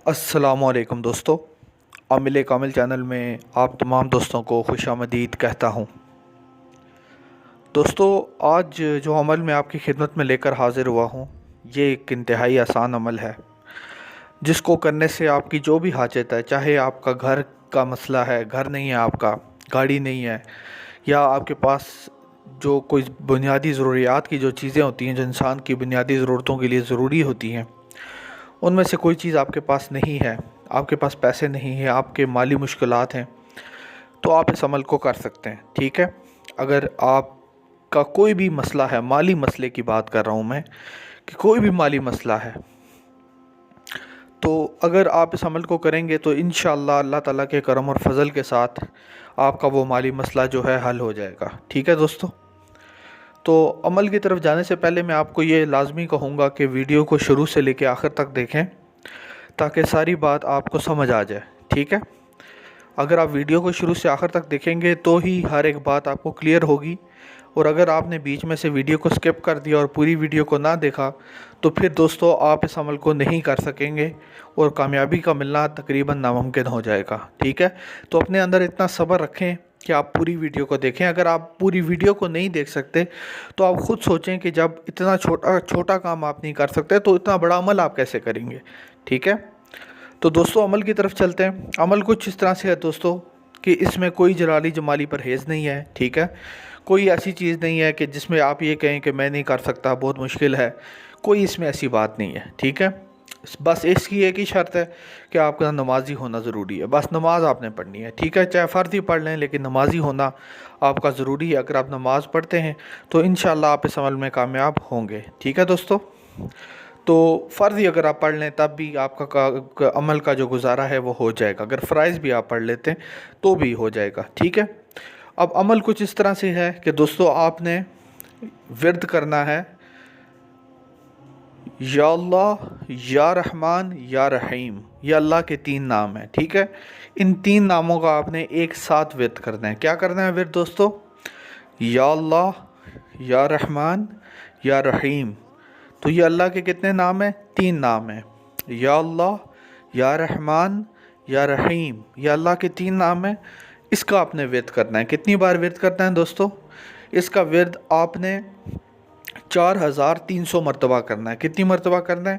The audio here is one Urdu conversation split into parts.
السلام علیکم دوستو، عامل کامل چینل میں آپ تمام دوستوں کو خوش آمدید کہتا ہوں۔ دوستو، آج جو عمل میں آپ کی خدمت میں لے کر حاضر ہوا ہوں، یہ ایک انتہائی آسان عمل ہے جس کو کرنے سے آپ کی جو بھی حاجت ہے، چاہے آپ کا گھر کا مسئلہ ہے، گھر نہیں ہے آپ کا، گاڑی نہیں ہے، یا آپ کے پاس جو کوئی بنیادی ضروریات کی جو چیزیں ہوتی ہیں جو انسان کی بنیادی ضرورتوں کے لیے ضروری ہوتی ہیں، ان میں سے کوئی چیز آپ کے پاس نہیں ہے، آپ کے پاس پیسے نہیں ہیں، آپ کے مالی مشکلات ہیں، تو آپ اس عمل کو کر سکتے ہیں۔ ٹھیک ہے، اگر آپ کا کوئی بھی مسئلہ ہے، مالی مسئلے کی بات کر رہا ہوں میں، کہ کوئی بھی مالی مسئلہ ہے، تو اگر آپ اس عمل کو کریں گے تو انشاءاللہ اللہ تعالیٰ کے کرم اور فضل کے ساتھ آپ کا وہ مالی مسئلہ جو ہے حل ہو جائے گا۔ ٹھیک ہے دوستو، تو عمل کی طرف جانے سے پہلے میں آپ کو یہ لازمی کہوں گا کہ ویڈیو کو شروع سے لے کے آخر تک دیکھیں تاکہ ساری بات آپ کو سمجھ آ جائے۔ ٹھیک ہے، اگر آپ ویڈیو کو شروع سے آخر تک دیکھیں گے تو ہی ہر ایک بات آپ کو کلیئر ہوگی، اور اگر آپ نے بیچ میں سے ویڈیو کو سکپ کر دیا اور پوری ویڈیو کو نہ دیکھا تو پھر دوستو آپ اس عمل کو نہیں کر سکیں گے اور کامیابی کا ملنا تقریباً ناممکن ہو جائے گا۔ ٹھیک ہے، تو اپنے اندر اتنا صبر رکھیں کہ آپ پوری ویڈیو کو دیکھیں۔ اگر آپ پوری ویڈیو کو نہیں دیکھ سکتے تو آپ خود سوچیں کہ جب اتنا چھوٹا کام آپ نہیں کر سکتے تو اتنا بڑا عمل آپ کیسے کریں گے۔ ٹھیک ہے، تو دوستو عمل کی طرف چلتے ہیں۔ عمل کچھ اس طرح سے ہے دوستو کہ اس میں کوئی جلالی جمالی پرہیز نہیں ہے۔ ٹھیک ہے، کوئی ایسی چیز نہیں ہے کہ جس میں آپ یہ کہیں کہ میں نہیں کر سکتا، بہت مشکل ہے، کوئی اس میں ایسی بات نہیں ہے۔ ٹھیک ہے، بس اس کی ایک ہی شرط ہے کہ آپ کا نمازی ہونا ضروری ہے، بس نماز آپ نے پڑھنی ہے۔ ٹھیک ہے، چاہے فرض ہی پڑھ لیں لیکن نمازی ہونا آپ کا ضروری ہے۔ اگر آپ نماز پڑھتے ہیں تو انشاءاللہ آپ اس عمل میں کامیاب ہوں گے۔ ٹھیک ہے دوستو، تو فرض ہی اگر آپ پڑھ لیں تب بھی آپ کا عمل کا جو گزارا ہے وہ ہو جائے گا، اگر فرائض بھی آپ پڑھ لیتے ہیں تو بھی ہو جائے گا۔ ٹھیک ہے، اب عمل کچھ اس طرح سے ہے کہ دوستو آپ نے ورد کرنا ہے یا اللہ، یا رحمان، یا رحیم، یہ اللہ کے 3 نام ہیں۔ ٹھیک ہے، ان 3 ناموں کا آپ نے ایک ساتھ ورد کرنا ہے۔ کیا کرنا ہے ورد دوستو؟ یا اللہ، یا رحمان، یا رحیم۔ تو یہ اللہ کے کتنے نام ہیں؟ 3 نام ہیں۔ یا اللہ، یا رحمان، یا رحیم، یہ اللہ کے 3 نام ہیں۔ اس کا آپ نے ورد کرنا ہے۔ کتنی بار ورد کرنا ہے دوستو؟ اس کا ورد آپ نے 4300 مرتبہ کرنا ہے۔ کتنی مرتبہ کرنا ہے؟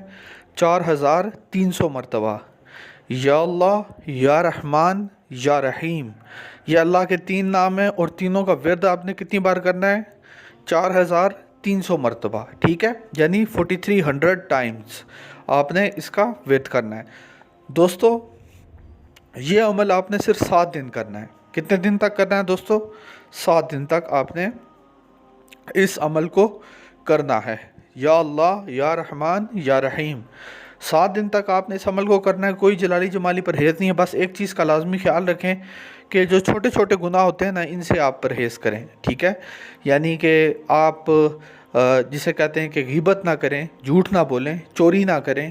4300 مرتبہ۔ یا اللہ، یا رحمان، یا رحیم، یہ اللہ کے 3 نام ہیں اور تینوں کا ورد آپ نے کتنی بار کرنا ہے؟ 4300 مرتبہ۔ ٹھیک ہے، یعنی 4300 ٹائمز آپ نے اس کا ورد کرنا ہے۔ دوستو یہ عمل آپ نے صرف 7 دن کرنا ہے۔ کتنے دن تک کرنا ہے دوستو؟ 7 دن تک آپ نے اس عمل کو کرنا ہے۔ یا اللہ، یا رحمان، یا رحیم، 7 دن تک آپ نے اس عمل کو کرنا ہے۔ کوئی جلالی جمالی پرہیز نہیں ہے، بس ایک چیز کا لازمی خیال رکھیں کہ جو چھوٹے چھوٹے گناہ ہوتے ہیں نا، ان سے آپ پرہیز کریں۔ ٹھیک ہے، یعنی کہ آپ جسے کہتے ہیں کہ غیبت نہ کریں، جھوٹ نہ بولیں، چوری نہ کریں۔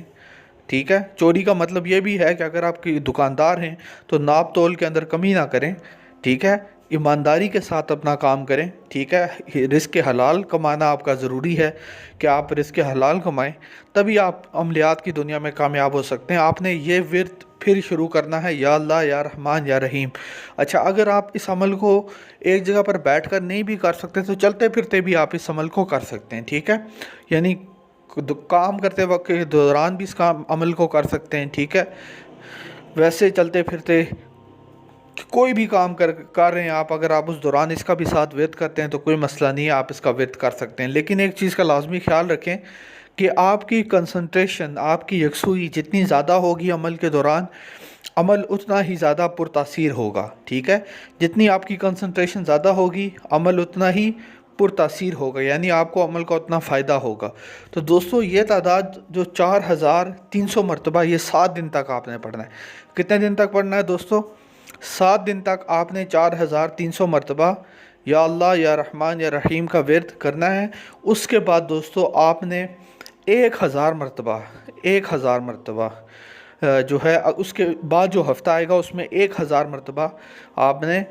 ٹھیک ہے، چوری کا مطلب یہ بھی ہے کہ اگر آپ کی دکاندار ہیں تو ناپ تول کے اندر کمی نہ کریں۔ ٹھیک ہے، ایمانداری کے ساتھ اپنا کام کریں۔ ٹھیک ہے، رزق حلال کمانا آپ کا ضروری ہے کہ آپ رزق حلال کمائیں، تبھی آپ عملیات کی دنیا میں کامیاب ہو سکتے ہیں۔ آپ نے یہ ورد پھر شروع کرنا ہے، یا اللہ، یا رحمان، یا رحیم۔ اچھا، اگر آپ اس عمل کو ایک جگہ پر بیٹھ کر نہیں بھی کر سکتے تو چلتے پھرتے بھی آپ اس عمل کو کر سکتے ہیں۔ ٹھیک ہے، یعنی کام کرتے وقت کے دوران بھی اس عمل کو کر سکتے ہیں۔ ٹھیک ہے، ویسے چلتے پھرتے کوئی بھی کام کر رہے ہیں آپ، اگر آپ اس دوران اس کا بھی ساتھ ورد کرتے ہیں تو کوئی مسئلہ نہیں ہے، آپ اس کا ورد کر سکتے ہیں۔ لیکن ایک چیز کا لازمی خیال رکھیں کہ آپ کی کنسنٹریشن، آپ کی یکسوئی جتنی زیادہ ہوگی عمل کے دوران، عمل اتنا ہی زیادہ پرتاثیر ہوگا۔ ٹھیک ہے، جتنی آپ کی کنسنٹریشن زیادہ ہوگی عمل اتنا ہی پرتاثیر ہوگا، یعنی آپ کو عمل کا اتنا فائدہ ہوگا۔ تو دوستو یہ تعداد جو 4300 مرتبہ، یہ 7 دن تک آپ نے پڑھنا ہے۔ کتنے دن تک پڑھنا ہے دوستو؟ 7 دن تک آپ نے 4300 مرتبہ یا اللہ، یا رحمان، یا رحیم کا ورد کرنا ہے۔ اس کے بعد دوستو آپ نے 1000 مرتبہ جو ہے، اس کے بعد جو ہفتہ آئے گا اس میں 1000 مرتبہ آپ نے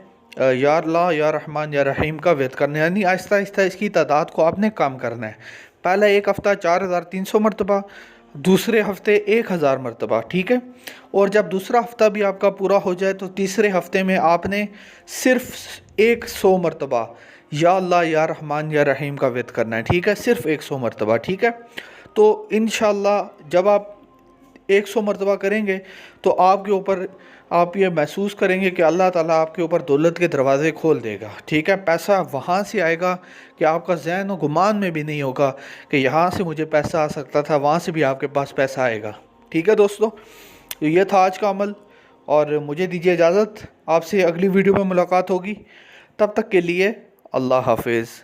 یا اللہ، یا رحمان، یا رحیم کا ورد کرنا ہے، یعنی آہستہ آہستہ اس کی تعداد کو آپ نے کم کرنا ہے۔ پہلا ایک ہفتہ 4300 مرتبہ، دوسرے ہفتے 1000 مرتبہ، ٹھیک ہے؟ اور جب دوسرا ہفتہ بھی آپ کا پورا ہو جائے تو تیسرے ہفتے میں آپ نے صرف 100 مرتبہ یا اللہ یا رحمان یا رحیم کا ورد کرنا ہے، ٹھیک ہے؟ صرف 100 مرتبہ، ٹھیک ہے؟ تو انشاءاللہ جب آپ 100 مرتبہ کریں گے تو آپ کے اوپر آپ یہ محسوس کریں گے کہ اللہ تعالیٰ آپ کے اوپر دولت کے دروازے کھول دے گا، ٹھیک ہے؟ پیسہ وہاں سے آئے گا کہ آپ کا ذہن و گمان میں بھی نہیں ہوگا کہ یہاں سے مجھے پیسہ آ سکتا تھا، وہاں سے بھی آپ کے پاس پیسہ آئے گا، ٹھیک ہے دوستو؟ یہ تھا آج کا عمل، اور مجھے دیجیے اجازت، آپ سے اگلی ویڈیو میں ملاقات ہوگی، تب تک کے لیے اللہ حافظ۔